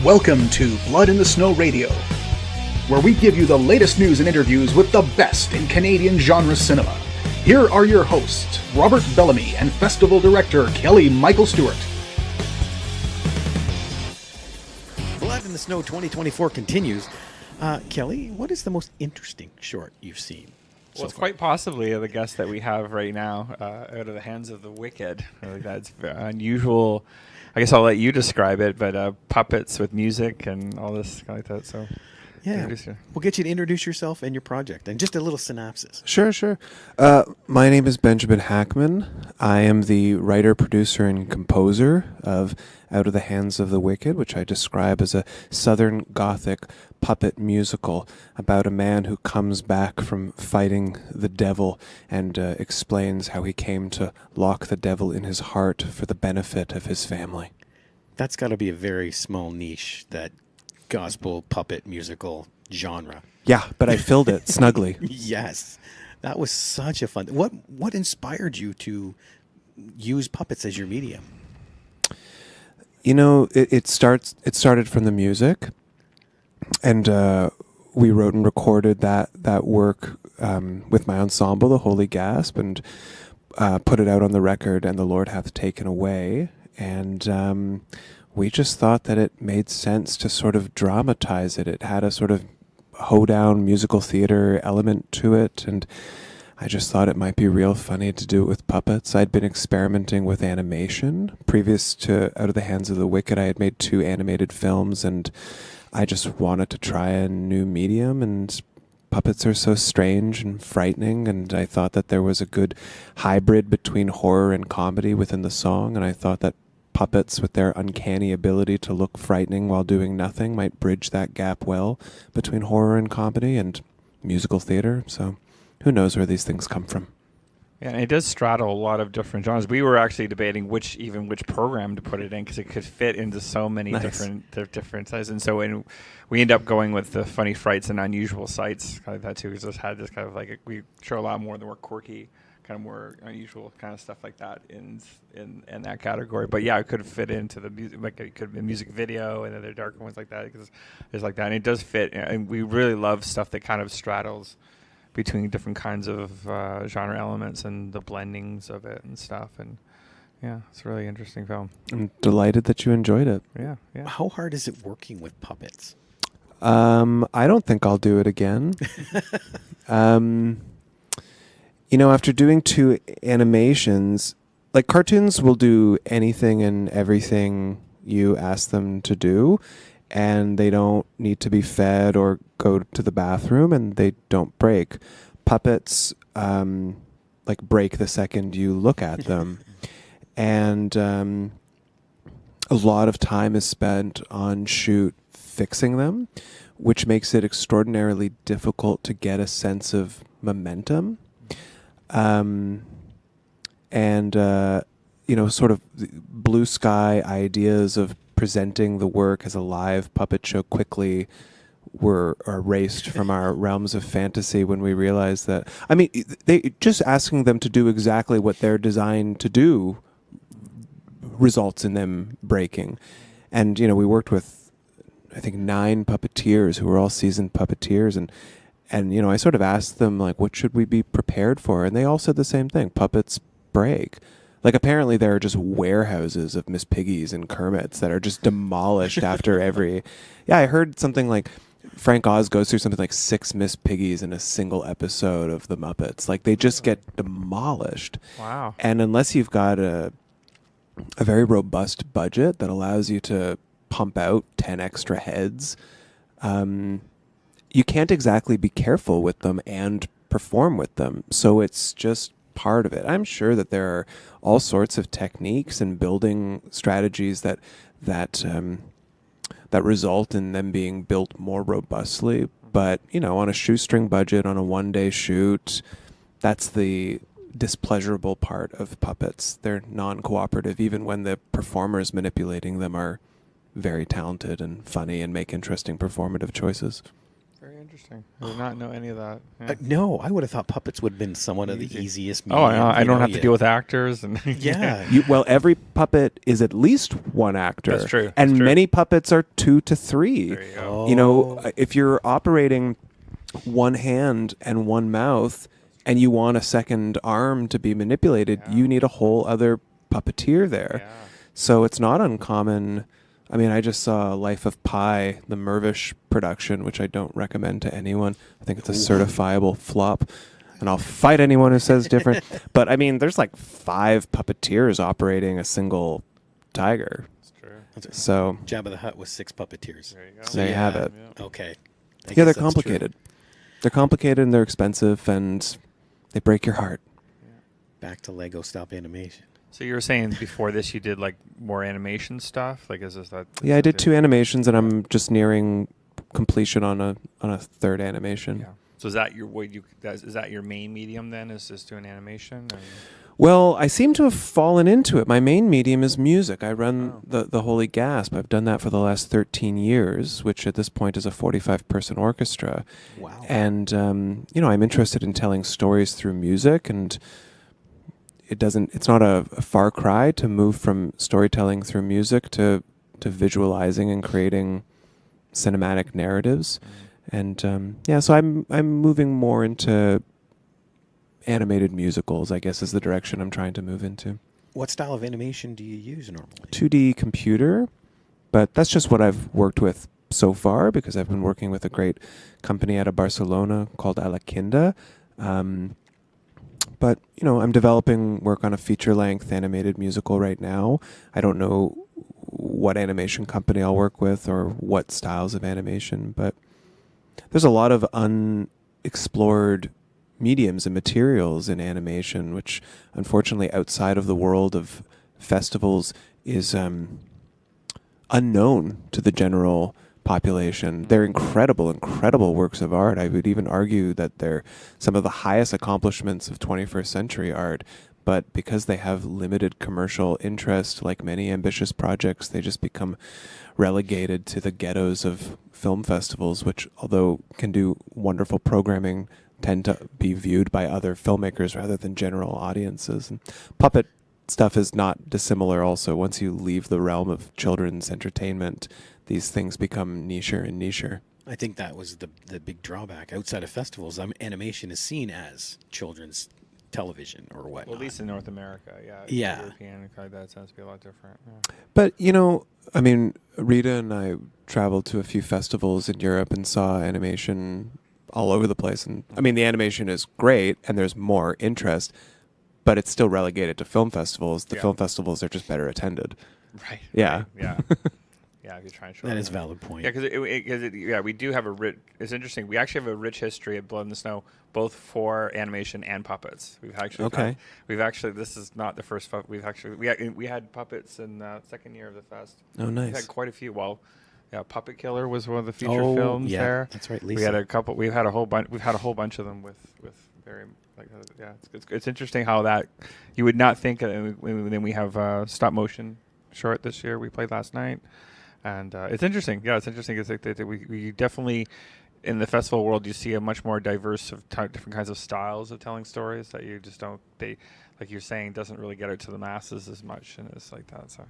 Welcome to Blood in the Snow Radio, where we give you the latest news and interviews with the best in Canadian genre cinema. Here are your hosts, Robert Bellamy and Festival Director Kelly Michael Stewart. Blood in the Snow 2024 continues. Kelly, what is the most interesting short you've seen? Well, it's quite possibly the guest that we have right now, Out of the Hands of the Wicked. That's unusual. I guess I'll let you describe it, but puppets with music and all this kind of like that. So, yeah, we'll get you to introduce yourself and your project and just a little synopsis. Sure. My name is Benjamin Hackman. I am the writer, producer, and composer of Out of the Hands of the Wicked, which I describe as a Southern Gothic puppet musical about a man who comes back from fighting the devil and explains how he came to lock the devil in his heart for the benefit of his family. That's got to be a very small niche, that gospel puppet musical genre. Yeah, but I filled it snugly. Yes, that was such a fun. What inspired you to use puppets as your medium? You know, it started from the music, and we wrote and recorded that work with my ensemble, the Holy Gasp, and put it out on the record, And the Lord Hath Taken Away. And we just thought that it made sense to sort of dramatize it. It had a sort of hoedown musical theater element to it, and I just thought it might be real funny to do it with puppets. I'd been experimenting with animation. Previous to Out of the Hands of the Wicked, I had made 2 animated films, and I just wanted to try a new medium, and puppets are so strange and frightening, and I thought that there was a good hybrid between horror and comedy within the song, and I thought that puppets, with their uncanny ability to look frightening while doing nothing, might bridge that gap well between horror and comedy and musical theater. So who knows where these things come from. Yeah, and it does straddle a lot of different genres. We were actually debating which program to put it in, because it could fit into so many different sizes. And so we end up going with the funny frights and unusual sights, kind of that too. We just had this kind of like we show a lot more of the more quirky, kind of more unusual kind of stuff like that in that category. But yeah, it could fit into the music, like it could be a music video, and then there are darker ones like that, because it's like that, and it does fit. And we really love stuff that kind of straddles between different kinds of genre elements and the blendings of it and stuff. And yeah, it's a really interesting film. I'm delighted that you enjoyed it. Yeah. How hard is it working with puppets? I don't think I'll do it again. You know, after doing 2 animations, like cartoons will do anything and everything you ask them to do, and they don't need to be fed or go to the bathroom, and they don't break. Puppets like break the second you look at them. And a lot of time is spent on shoot fixing them, which makes it extraordinarily difficult to get a sense of momentum. You know, sort of blue sky ideas of presenting the work as a live puppet show quickly were erased from our realms of fantasy when we realized that, I mean, they just asking them to do exactly what they're designed to do results in them breaking. And, you know, we worked with, I think, 9 puppeteers who were all seasoned puppeteers, and you know, I sort of asked them, like, what should we be prepared for? And they all said the same thing: puppets break. Like, apparently there are just warehouses of Miss Piggies and Kermits that are just demolished after every... Yeah, I heard something like Frank Oz goes through something like 6 Miss Piggies in a single episode of The Muppets. Like, they just get demolished. Wow. And unless you've got a very robust budget that allows you to pump out 10 extra heads, you can't exactly be careful with them and perform with them. So it's just part of it. I'm sure that there are all sorts of techniques and building strategies that result in them being built more robustly. But, you know, on a shoestring budget, on a one-day shoot, that's the displeasurable part of puppets. They're non-cooperative, even when the performers manipulating them are very talented and funny and make interesting performative choices. Very interesting. I did not know any of that. Yeah. No, I would have thought puppets would have been somewhat of the easiest. Oh, medium, I don't have to deal with actors and Yeah. Well, every puppet is at least one actor. That's true. And That's true. many puppets are 2 to 3. There you go. You know, if you're operating one hand and one mouth and you want a second arm to be manipulated, you need a whole other puppeteer there. Yeah. So it's not uncommon. I mean, I just saw Life of Pi, the Mervish production, which I don't recommend to anyone. I think it's a certifiable flop. And I'll fight anyone who says different. But I mean, there's like 5 puppeteers operating a single tiger. That's true. So Jabba the Hutt with 6 puppeteers. There you go. there you have it. Okay. I Yeah, guess they're that's true. complicated. They're complicated and they're expensive and they break your heart. Back to Lego stop animation. So you were saying before this you did like more animation stuff? Like is this that? Yeah, I did 2 animations and I'm just nearing completion on a 3rd animation. Yeah. So is that is that your main medium then? Is just doing animation? Or? Well, I seem to have fallen into it. My main medium is music. I run the Holy Gasp. I've done that for the last 13 years, which at this point is a 45-person orchestra. Wow. And, you know, I'm interested in telling stories through music, and it's not a far cry to move from storytelling through music to visualizing and creating cinematic narratives. And, yeah, so I'm moving more into animated musicals, I guess, is the direction I'm trying to move into. What style of animation do you use normally? 2D computer, but that's just what I've worked with so far because I've been working with a great company out of Barcelona called Alakinda. But, you know, I'm developing work on a feature-length animated musical right now. I don't know what animation company I'll work with or what styles of animation, but there's a lot of unexplored mediums and materials in animation, which unfortunately outside of the world of festivals is unknown to the general population. They're incredible works of art. I would even argue that they're some of the highest accomplishments of 21st century art, but because they have limited commercial interest, like many ambitious projects, they just become relegated to the ghettos of film festivals, which although can do wonderful programming, tend to be viewed by other filmmakers rather than general audiences. And puppet stuff is not dissimilar also. Once you leave the realm of children's entertainment, these things become nicher and nicher. I think that was the big drawback. Outside of festivals, animation is seen as children's television or whatnot. Well, at least in North America, yeah. Yeah. European, that sounds to be a lot different. Yeah. But, you know, I mean, Rita and I traveled to a few festivals in Europe and saw animation all over the place. And I mean, the animation is great and there's more interest, but it's still relegated to film festivals. The film festivals are just better attended. Right. Yeah. Right, yeah. Yeah, if you're trying to show That is a valid point. Yeah, because we do have a rich. It's interesting. We actually have a rich history of Blood in the Snow, both for animation and puppets. We've actually this is not the first. We had puppets in the second year of the fest. Oh, nice. We had quite a few. Well, yeah, Puppet Killer was one of the feature films there. That's right. Lisa. We had a couple. We've had a whole bunch of them with very like it's interesting how that you would not think. And then we have stop motion short this year. We played last night. And it's interesting. Yeah, it's interesting. It's like that we definitely, in the festival world, you see a much more diverse of different kinds of styles of telling stories that you just don't, like you're saying, doesn't really get out to the masses as much. And it's like that. So.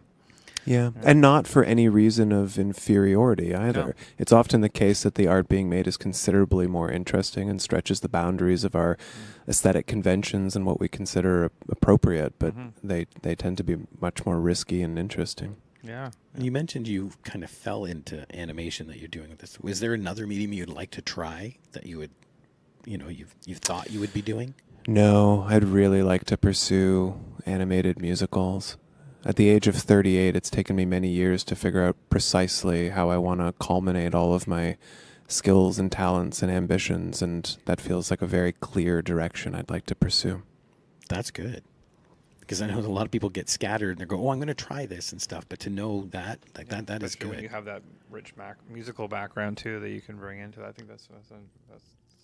Yeah, and not for any reason of inferiority either. No. It's often the case that the art being made is considerably more interesting and stretches the boundaries of our aesthetic conventions and what we consider appropriate, but they tend to be much more risky and interesting. Yeah. You mentioned you kind of fell into animation that you're doing with this. Was there another medium you'd like to try that you would, you thought you would be doing? No, I'd really like to pursue animated musicals. At the age of 38, it's taken me many years to figure out precisely how I want to culminate all of my skills and talents and ambitions, and that feels like a very clear direction I'd like to pursue. That's good. Because I know a lot of people get scattered and they go, I'm going to try this and stuff. But to know that, that is good. When you have that rich musical background, too, that you can bring into that. I think that's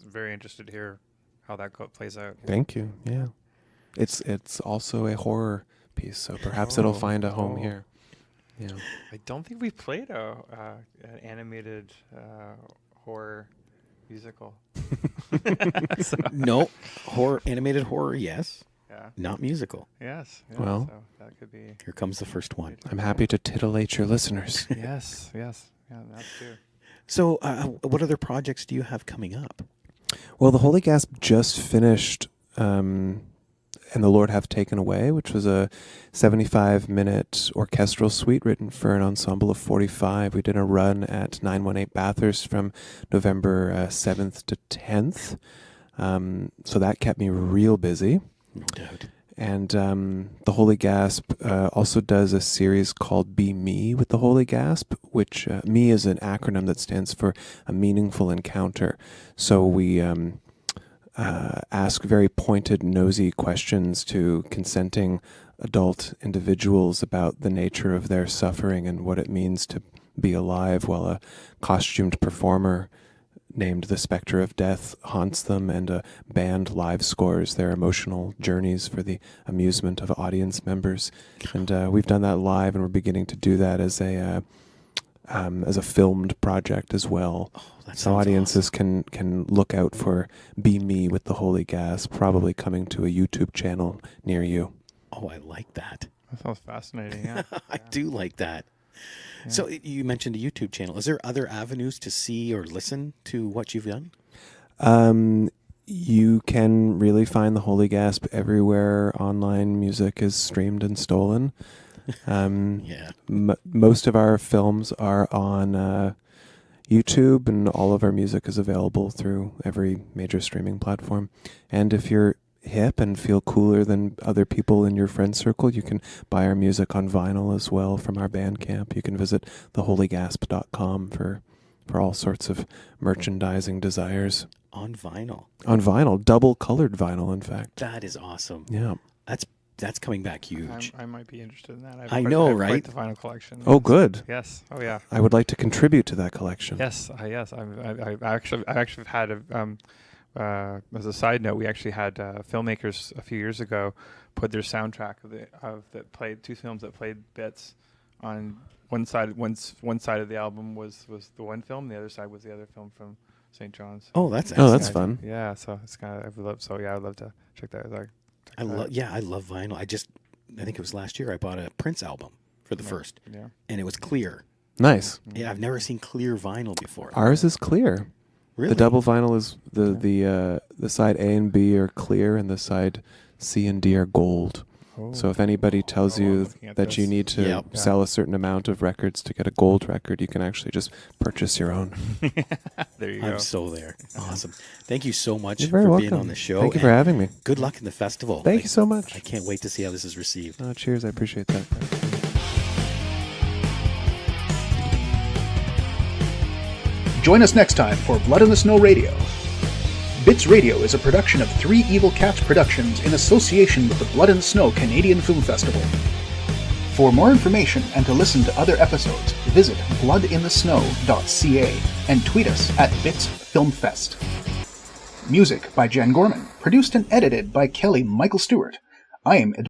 very interested to hear how that plays out. Thank you. Yeah. It's also a horror piece, so perhaps it'll find a home here. Yeah. I don't think we've played an animated horror musical. No, animated horror, yes. Yeah. Not musical. Yes. Yeah, Well. so that could be. Here comes the first one. I'm happy to titillate your listeners. Yes. Yes. Yeah, that too. So, what other projects do you have coming up? Well, The Holy Gasp just finished And the Lord Hath Taken Away, which was a 75-minute orchestral suite written for an ensemble of 45. We did a run at 918 Bathurst from November 7th to 10th. So that kept me real busy. No doubt. And the Holy Gasp also does a series called Be Me with the Holy Gasp, which Me is an acronym that stands for a meaningful encounter. So we ask very pointed, nosy questions to consenting adult individuals about the nature of their suffering and what it means to be alive, while a costumed performer named the Spectre of Death haunts them, and a band live scores their emotional journeys for the amusement of audience members. And we've done that live, and we're beginning to do that as a filmed project as well. Oh, that so sounds audiences awesome. can look out for Be Me with the Holy Gasp, probably coming to a YouTube channel near you. Oh, I like that. That sounds fascinating. Yeah. I do like that. Yeah. So you mentioned a YouTube channel. Is there other avenues to see or listen to what you've done? You can really find the Holy Gasp everywhere online music is streamed and stolen. Yeah. Most of our films are on YouTube, and all of our music is available through every major streaming platform. And if you're hip and feel cooler than other people in your friend circle, you can buy our music on vinyl as well from our Bandcamp. You can visit theholygasp.com for all sorts of merchandising desires. On vinyl. On vinyl, double colored vinyl, in fact. That is awesome. Yeah. That's coming back huge. I might be interested in that. I know, I have right? quite the vinyl collection. Oh, good. Yes. Oh, yeah. I would like to contribute to that collection. Yes. Yes. I actually had as a side note, we actually had filmmakers a few years ago put their soundtrack that played two films that played bits on one side. One side of the album was the one film, the other side was the other film from St. John's. Oh, that's Oh, excellent. that's fun. Yeah, so it's kind of I'd love to check that out. I love vinyl. I think it was last year I bought a Prince album for the first, Yeah. and it was clear. Nice. Yeah, I've never seen clear vinyl before. Ours is clear. Really? The double vinyl is the side A and B are clear, and the side C and D are gold. Oh. So if anybody tells I'm you looking at that you this. need to Yep. sell a certain amount of records to get a gold record, you can actually just purchase your own. There you go. I'm so there. Awesome. Thank you so much You're very for welcome. being on the show. Thank you for and having me. Good luck in the festival. Thank you so much. I can't wait to see how this is received. Oh, cheers. I appreciate that. Join us next time for Blood in the Snow Radio. Bits Radio is a production of Three Evil Cats Productions in association with the Blood in the Snow Canadian Film Festival. For more information and to listen to other episodes, visit bloodinthesnow.ca and tweet us at BitsFilmFest. Music by Jen Gorman, produced and edited by Kelly Michael Stewart. I am